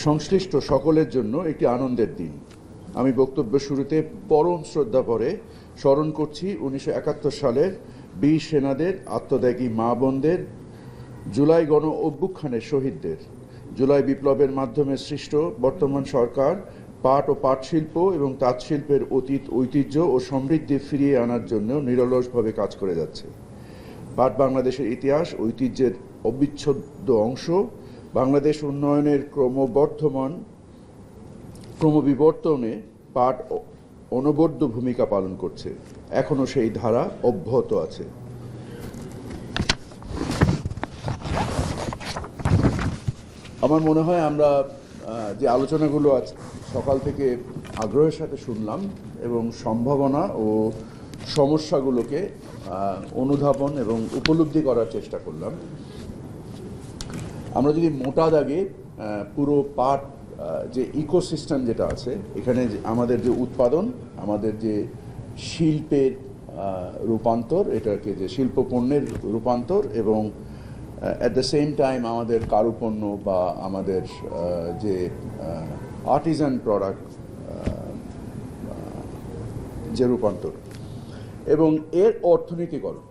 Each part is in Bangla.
সংশ্লিষ্ট সকলের জন্য একটি আনন্দের দিন। আমি বক্তব্য শুরুতে পরম শ্রদ্ধা ভরে স্মরণ করছি 1971 সালের বীর সেনাদের, আত্মত্যাগী মা বোনদের, জুলাই গণ অভ্যুত্থানের শহীদদের। জুলাই বিপ্লবের মাধ্যমে সৃষ্ট বর্তমান সরকার পাট ও পাটশিল্প এবং তাঁতশিল্পের অতীত ঐতিহ্য ও সমৃদ্ধি ফিরিয়ে আনার জন্য নিরলসভাবে কাজ করে যাচ্ছে। পাট বাংলাদেশের ইতিহাস, ঐতিহ্যের অবিচ্ছেদ্য অংশ। বাংলাদেশ উন্নয়নের ক্রমবিবর্তনে পাট অনবদ্য ভূমিকা পালন করছে, এখনও সেই ধারা অব্যাহত আছে। আমার মনে হয় আমরা যে আলোচনাগুলো আজ সকাল থেকে আগ্রহের সাথে শুনলাম এবং সম্ভাবনা ও সমস্যাগুলোকে অনুধাবন এবং উপলব্ধি করার চেষ্টা করলাম। আমরা যদি মোটা দাগে পুরো পাট যে ইকোসিস্টেম যেটা আছে, এখানে আমাদের যে উৎপাদন, আমাদের যে শিল্পের রূপান্তর, এটাকে যে শিল্প পণ্যের রূপান্তর, এবং অ্যাট দ্য সেম টাইম আমাদের কারুপণ্য বা আমাদের যে আর্টিজান প্রোডাক্ট যে রূপান্তর এবং এর অর্থনীতিকরণ,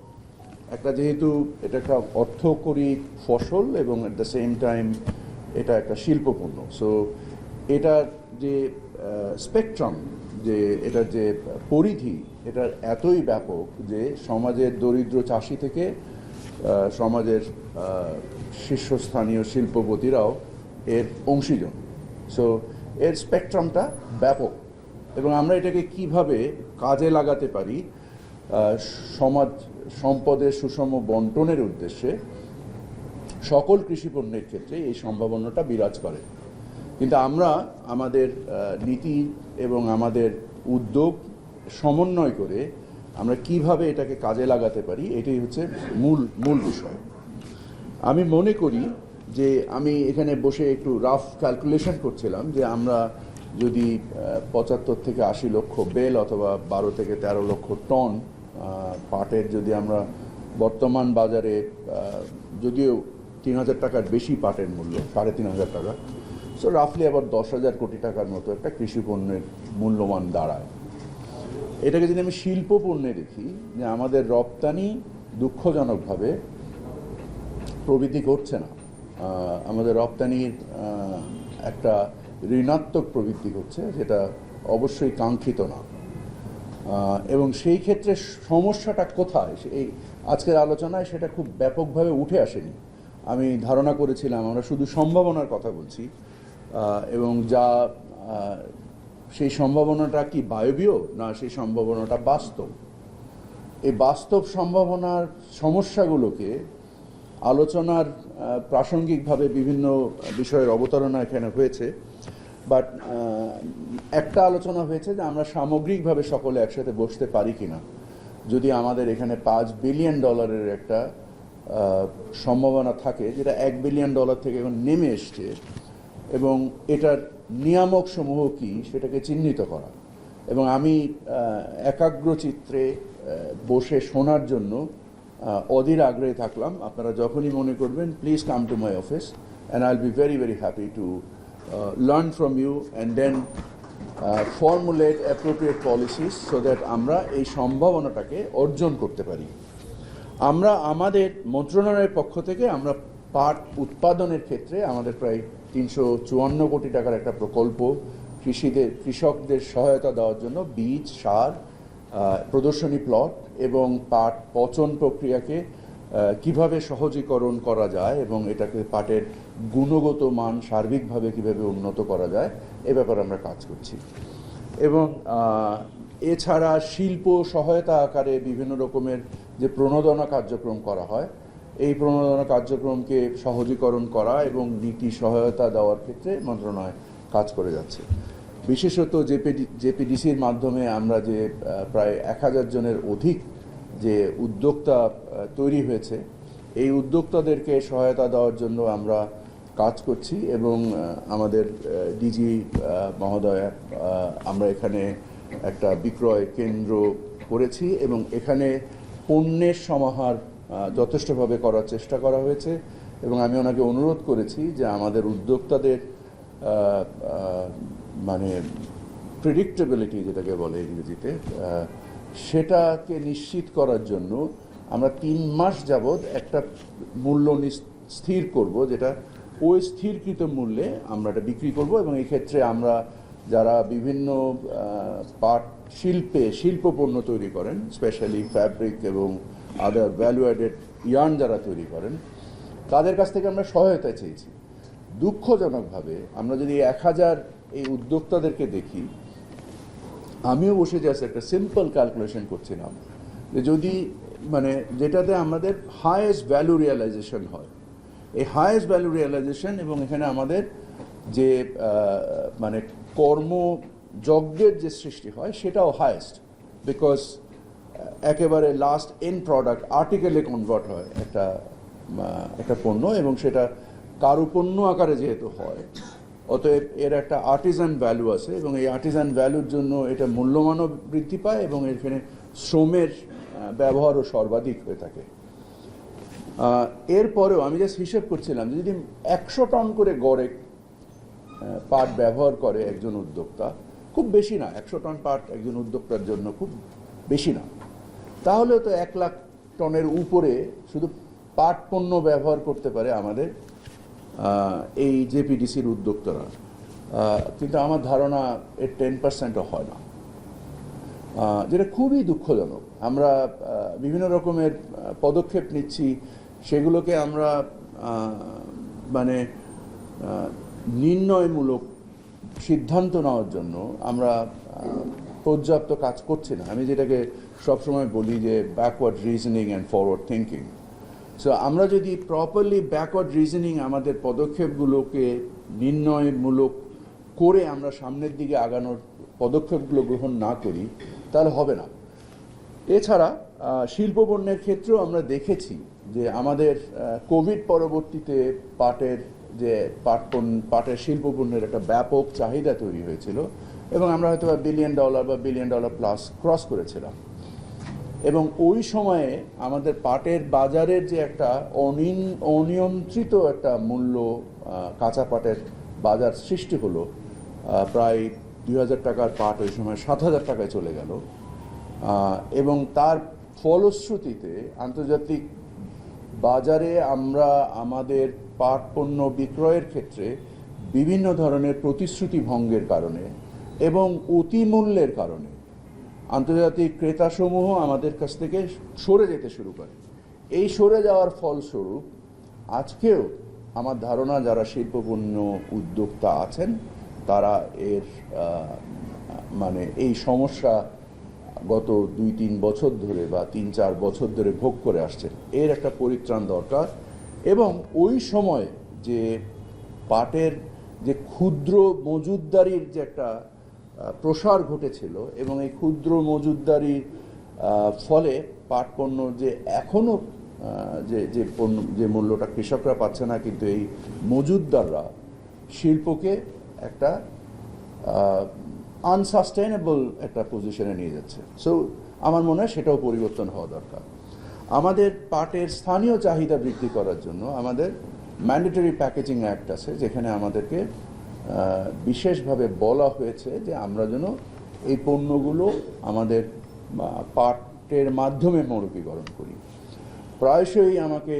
একটা যেহেতু এটা একটা অর্থকরী ফসল এবং অ্যাট দ্য সেম টাইম এটা একটা শিল্পপণ্য, সো এটার যে স্পেকট্রাম, যে এটার যে পরিধি, এটার এতই ব্যাপক যে সমাজের দরিদ্র চাষি থেকে সমাজের শীর্ষস্থানীয় শিল্পপতিরাও এর অংশীজন। সো এর স্পেকট্রামটা ব্যাপক, এবং আমরা এটাকে কিভাবে কাজে লাগাতে পারি সমাজ সম্পদের সুষম বন্টনের উদ্দেশ্যে, সকল কৃষিপণ্যের ক্ষেত্রে এই সম্ভাবনাটা বিরাজ করে। কিন্তু আমরা আমাদের নীতি এবং আমাদের উদ্যোগ সমন্বয় করে আমরা কিভাবে এটাকে কাজে লাগাতে পারি, এটাই হচ্ছে মূল বিষয়। আমি মনে করি যে আমি এখানে বসে একটু রাফ ক্যালকুলেশন করছিলাম যে আমরা যদি 75 থেকে 80 লক্ষ বেল অথবা 12 থেকে 13 লক্ষ টন পাটের যদি আমরা বর্তমান বাজারে, যদিও 3,000 টাকার বেশি পাটের মূল্য, 3,500 টাকা, সো রাফলি আবার 10,000 কোটি টাকার মতো একটা কৃষি পণ্যের মূল্যমান দাঁড়ায়। এটাকে যদি আমি শিল্প পণ্যে দেখি, যে আমাদের রপ্তানি দুঃখজনকভাবে প্রবৃদ্ধি করছে না, আমাদের রপ্তানির একটা ঋণাত্মক প্রবৃদ্ধি হচ্ছে, যেটা অবশ্যই কাঙ্ক্ষিত না। এবং সেই ক্ষেত্রে সমস্যাটা কোথায়, এই আজকের আলোচনায় সেটা খুব ব্যাপকভাবে উঠে আসেনি। আমি ধারণা করেছিলাম আমরা শুধু সম্ভাবনার কথা বলছি, এবং যা সেই সম্ভাবনাটা কি বায়বীয়, না সেই সম্ভাবনাটা বাস্তব। এই বাস্তব সম্ভাবনার সমস্যাগুলোকে আলোচনার প্রাসঙ্গিকভাবে বিভিন্ন বিষয়ের অবতারণা এখানে হয়েছে, বাট একটা আলোচনা হয়েছে যে আমরা সামগ্রিকভাবে সকলে একসাথে বসতে পারি কিনা, যদি আমাদের এখানে $5 বিলিয়ন একটা সম্ভাবনা থাকে, যেটা $1 বিলিয়ন থেকে এখন নেমে এসছে, এবং এটার নিয়ামক সমূহ কি সেটাকে চিহ্নিত করা। এবং আমি একাগ্রচিত্রে বসে শোনার জন্য অধীর আগ্রহে থাকলাম। আপনারা যখনই মনে করবেন, please come to my office and I will be very very happy to learn from you and then formulate appropriate policies so that আমরা এই সম্ভাবনাটাকে অর্জন করতে পারি। আমরা আমাদের মন্ত্রণালয়ের পক্ষ থেকে আমরা পাট উৎপাদনের ক্ষেত্রে আমাদের প্রায় 354 কোটি টাকার একটা প্রকল্প, কৃষকদের সহায়তা দেওয়ার জন্য বীজ, সার, প্রদর্শনী প্লট এবং পাট পচন প্রক্রিয়াকে কিভাবে সহজীকরণ করা যায় এবং এটাকে পাটের গুণগত মান সার্বিকভাবে কিভাবে উন্নত করা যায়, এ ব্যাপারে আমরা কাজ করছি। এবং এছাড়া শিল্প সহায়তা আকারে বিভিন্ন রকমের যে প্রণোদনা কার্যক্রম করা হয়, এই প্রণোদনা কার্যক্রমকে সহজীকরণ করা এবং নীতি সহায়তা দেওয়ার ক্ষেত্রে মন্ত্রণালয় কাজ করে যাচ্ছে। বিশেষত জেপিডিসির মাধ্যমে আমরা যে প্রায় 1000 জনের অধিক যে উদ্যোক্তা তৈরি হয়েছে, এই উদ্যোক্তাদেরকে সহায়তা দেওয়ার জন্য আমরা কাজ করছি। এবং আমাদের ডিজি মহোদয়, আমরা এখানে একটা বিক্রয় কেন্দ্র করেছি এবং এখানে পণ্যের সমাহার যথেষ্টভাবে করার চেষ্টা করা হয়েছে। এবং আমি ওনাকে অনুরোধ করেছি যে আমাদের উদ্যোক্তাদের মানে প্রেডিক্টেবিলিটি যেটাকে বলে ইংরেজিতে, সেটাকে নিশ্চিত করার জন্য আমরা 3 মাস যাবৎ একটা মূল্য স্থির করব, যেটা ওই স্থিরকৃত মূল্যে আমরা এটা বিক্রি করব। এবং এই ক্ষেত্রে আমরা যারা বিভিন্ন পাট শিল্পপণ্য তৈরি করেন, স্পেশালি ফ্যাব্রিক এবং আদার ভ্যালু অ্যাডেড ইয়ার্ন যারা তৈরি করেন, তাদের কাছ থেকে আমরা সহায়তা চেয়েছি। দুঃখজনকভাবে আমরা যদি 1000 এই উদ্যোক্তাদেরকে দেখি, আমিও বসে যাচ্ছি একটা সিম্পল ক্যালকুলেশন করছিলাম যে যদি মানে যেটাতে আমাদের হায়েস্ট ভ্যালু রিয়েলাইজেশন হয়, এই হায়েস্ট ভ্যালু রিয়েলাইজেশন এবং এখানে আমাদের যে মানে কর্মযজ্ঞের যে সৃষ্টি হয় সেটাও হায়েস্ট, বিকজ একেবারে লাস্ট এন্ড প্রোডাক্ট আর্টিকেলে কনভার্ট হয় একটা পণ্য, এবং সেটা কারুপণ্য আকারে যেহেতু হয়, অতএব এর একটা আর্টিজান ভ্যালু আছে, এবং এই আর্টিজান ভ্যালুর জন্য এটা মূল্যমানও বৃদ্ধি পায় এবং এখানে শ্রমের ব্যবহারও সর্বাধিক হয়ে থাকে। এরপরেও আমি জাস্ট হিসেব করছিলাম, যদি 100 টন করে গড়ে পাট ব্যবহার করে একজন উদ্যোক্তা, খুব বেশি না, 100 টন পাট একজন উদ্যোক্তার জন্য খুব বেশি না, তাহলেও তো 1 লাখ টনের উপরে শুধু পাট পণ্য ব্যবহার করতে পারে আমাদের এই জেপিডিসির উদ্যোক্তারা। কিন্তু আমার ধারণা এর 10%ও হয় না, যেটা খুবই দুঃখজনক। আমরা বিভিন্ন রকমের পদক্ষেপ নিচ্ছি, সেগুলোকে আমরা মানে নির্ণয়মূলক সিদ্ধান্ত নেওয়ার জন্য আমরা পর্যাপ্ত কাজ করছি না। আমি যেটাকে সবসময় বলি যে backward reasoning and forward thinking. So আমরা যদি প্রপারলি ব্যাকওয়ার্ড রিজনিং আমাদের পদক্ষেপগুলোকে নির্ণয়মূলক করে আমরা সামনের দিকে আগানোর পদক্ষেপগুলো গ্রহণ না করি, তাহলে হবে না। এছাড়া শিল্পপণ্যের ক্ষেত্রেও আমরা দেখেছি যে আমাদের কোভিড পরবর্তীতে পাটের শিল্পপণ্যের একটা ব্যাপক চাহিদা তৈরি হয়েছিল, এবং আমরা হয়তো $1 বিলিয়ন বা $1 বিলিয়ন প্লাস ক্রস করেছিলাম। এবং ওই সময়ে আমাদের পাটের বাজারের যে একটা অনিয়ন্ত্রিত একটা মূল্য, কাঁচা পাটের বাজার সৃষ্টি হলো, প্রায় 2000 টাকার পাট ওই সময় 7000 টাকায় চলে গেল, এবং তার ফলশ্রুতিতে আন্তর্জাতিক বাজারে আমরা আমাদের পাট পণ্য বিক্রয়ের ক্ষেত্রে বিভিন্ন ধরনের প্রতিশ্রুতি ভঙ্গের কারণে এবং অতিমূল্যের কারণে আন্তর্জাতিক ক্রেতাসমূহ আমাদের কাছ থেকে সরে যেতে শুরু করে। এই সরে যাওয়ার ফলস্বরূপ আজকেও আমার ধারণা যারা শিল্পপণ্য উদ্যোক্তা আছেন, তারা এর মানে এই সমস্যা গত 2-3 বছর ধরে বা 3-4 বছর ধরে ভোগ করে আসছেন। এর একটা পরিত্রাণ দরকার, এবং ওই সময় যে পাটের যে ক্ষুদ্র মজুতদারির যে একটা প্রসার ঘটেছিল, এবং এই ক্ষুদ্র মজুতদারির ফলে পাট পণ্য যে এখনও যে পণ্য যে মূল্যটা কৃষকরা পাচ্ছে না, কিন্তু এই মজুতদাররা শিল্পকে একটা আনসাস্টেনেবল একটা পজিশনে নিয়ে যাচ্ছে। সো আমার মনে হয় সেটাও পরিবর্তন হওয়া দরকার। আমাদের পাটের স্থানীয় চাহিদা বৃদ্ধি করার জন্য আমাদের ম্যান্ডেটরি প্যাকেজিং অ্যাক্ট আছে, যেখানে আমাদেরকে বিশেষভাবে বলা হয়েছে যে আমরা যেন এই পণ্যগুলো আমাদের পাটের মাধ্যমে মৌলিকীকরণ করি। প্রায়শই আমাকে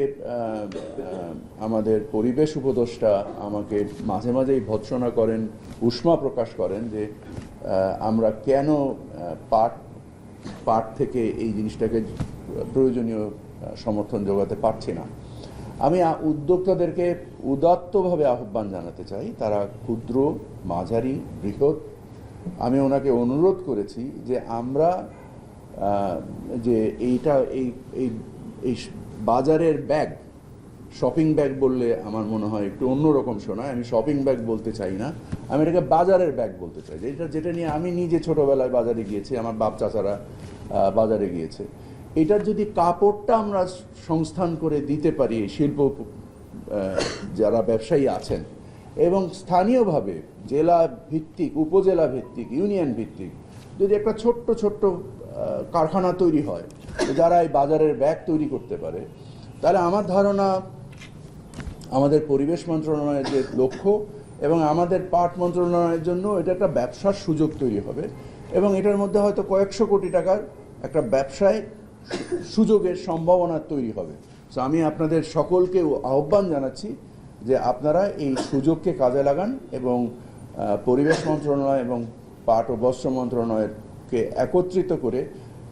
আমাদের পরিবেশ উপদেষ্টা আমাকে মাঝে মাঝেই ভৎসনা করেন, উষ্মা প্রকাশ করেন যে আমরা কেন পাট থেকে এই জিনিসটাকে প্রয়োজনীয় সমর্থন যোগাতে পারছি না। আমি উদ্যোক্তাদেরকে উদাত্তভাবে আহ্বান জানাতে চাই, তারা ক্ষুদ্র, মাঝারি, বৃহৎ। আমি ওনাকে অনুরোধ করেছি যে আমরা যে এই বাজারের ব্যাগ, শপিং ব্যাগ বললে আমার মনে হয় একটু অন্যরকম শোনায়, আমি শপিং ব্যাগ বলতে চাই না, আমি এটাকে বাজারের ব্যাগ বলতে চাই। যেটা নিয়ে আমি নিজে ছোটোবেলায় বাজারে গিয়েছি, আমার বাপ চাচারা বাজারে গিয়েছে। এটার যদি কাপড়টা আমরা সংস্থান করে দিতে পারি শিল্প যারা ব্যবসায়ী আছেন, এবং স্থানীয়ভাবে জেলা ভিত্তিক, উপজেলা ভিত্তিক, ইউনিয়ন ভিত্তিক যদি একটা ছোট্ট কারখানা তৈরি হয় যারা এই বাজারের ব্যাগ তৈরি করতে পারে, তাহলে আমার ধারণা আমাদের পরিবেশ মন্ত্রণালয়ের যে লক্ষ্য এবং আমাদের পাট মন্ত্রণালয়ের জন্য এটা একটা ব্যবসার সুযোগ তৈরি হবে এবং এটার মধ্যে হয়তো কয়েকশো কোটি টাকার একটা ব্যবসায় সুযোগের সম্ভাবনা তৈরি হবে। তো আমি আপনাদের সকলকে আহ্বান জানাচ্ছি যে আপনারা এই সুযোগকে কাজে লাগান এবং পরিবেশ মন্ত্রণালয় এবং পাট ও বস্ত্র মন্ত্রণালয়কে একত্রিত করে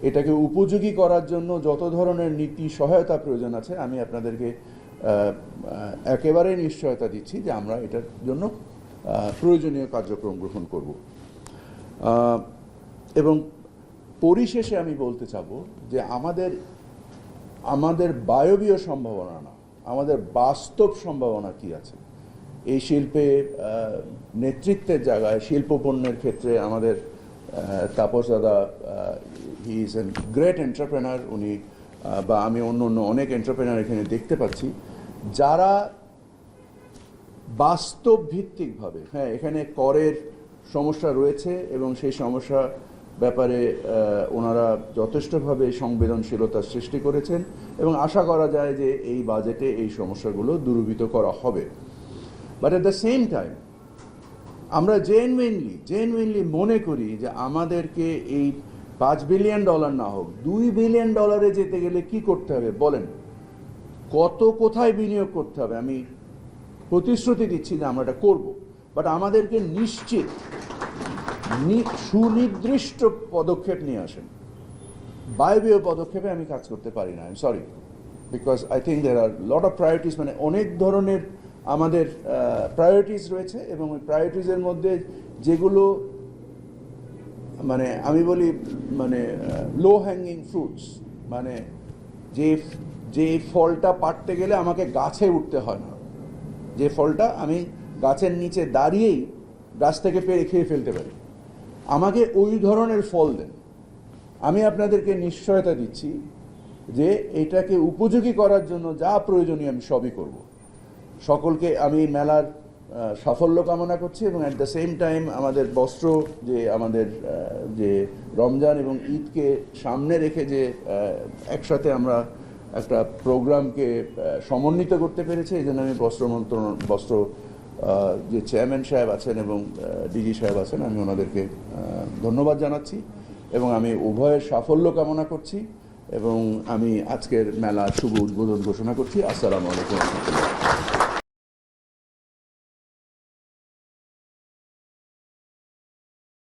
এটাকে উপযোগী করার জন্য যত ধরনের নীতি সহায়তা প্রয়োজন আছে আমি আপনাদেরকে একেবারে নিশ্চয়তা দিচ্ছি যে আমরা এটার জন্য প্রয়োজনীয় কার্যক্রম গ্রহণ করব। এবং পরিশেষে আমি বলতে চাবো যে আমাদের বায়বীয় সম্ভাবনা না, আমাদের বাস্তব সম্ভাবনা কি আছে এই শিল্পে নেতৃত্বের জায়গায় শিল্পপণ্যের ক্ষেত্রে আমাদের তাপস দাদা he is a great entrepreneur, উনি বা আমি অন্য অনেক এন্টারপ্রেনার এখানে দেখতে পাচ্ছি যারা বাস্তব ভিত্তিকভাবে, হ্যাঁ এখানে করের সমস্যা রয়েছে এবং সেই সমস্যা ব্যাপারে ওনারা যথেষ্টভাবে সংবেদনশীলতা সৃষ্টি করেছেন এবং আশা করা যায় যে এই বাজেটে এই সমস্যাগুলো দূরীভূত করা হবে। But at the same time আমরা জেনুইনলি মনে করি যে আমাদেরকে এই $5 বিলিয়ন না হোক, $2 বিলিয়ন যেতে গেলে কি করতে হবে বলেন, কোথায় বিনিয়োগ করতে হবে? আমি প্রতিশ্রুতি দিচ্ছি যে আমরা এটা করব, বাট আমাদেরকে নিশ্চিত সুনির্দিষ্ট পদক্ষেপ নিয়ে আসেন। বায়বীয় পদক্ষেপে আমি কাজ করতে পারি না, I am sorry, because I think there are lot of priorities, মানে অনেক ধরনের আমাদের প্রায়োরিটিস রয়েছে এবং ওই প্রায়োরিটিসের মধ্যে যেগুলো মানে আমি বলি মানে লো হ্যাঙ্গিং ফ্রুটস, মানে যে ফলটা পাড়তে গেলে আমাকে গাছে উঠতে হয় না, যে ফলটা আমি গাছের নিচে দাঁড়িয়েই গাছ থেকে পেড়ে খেয়ে ফেলতে পারি, আমাকে ওই ধরনের ফল দেন। আমি আপনাদেরকে নিশ্চয়তা দিচ্ছি যে এটাকে উপযোগী করার জন্য যা প্রয়োজনীয় আমি সবই করব। সকলকে আমি মেলার সাফল্য কামনা করছি এবং অ্যাট দ্য সেম টাইম আমাদের বস্ত্র আমাদের যে রমজান এবং ঈদকে সামনে রেখে যে একসাথে আমরা একটা প্রোগ্রামকে সমন্বিত করতে পেরেছি, এই জন্য আমি বস্ত্র যে চেয়ারম্যান সাহেব আছেন এবং ডিজি সাহেব আছেন আমি ওনাদেরকে ধন্যবাদ জানাচ্ছি এবং আমি উভয়ের সাফল্য কামনা করছি এবং আমি আজকের মেলার শুভ উদ্বোধন ঘোষণা করছি। আসসালামু আলাইকুম।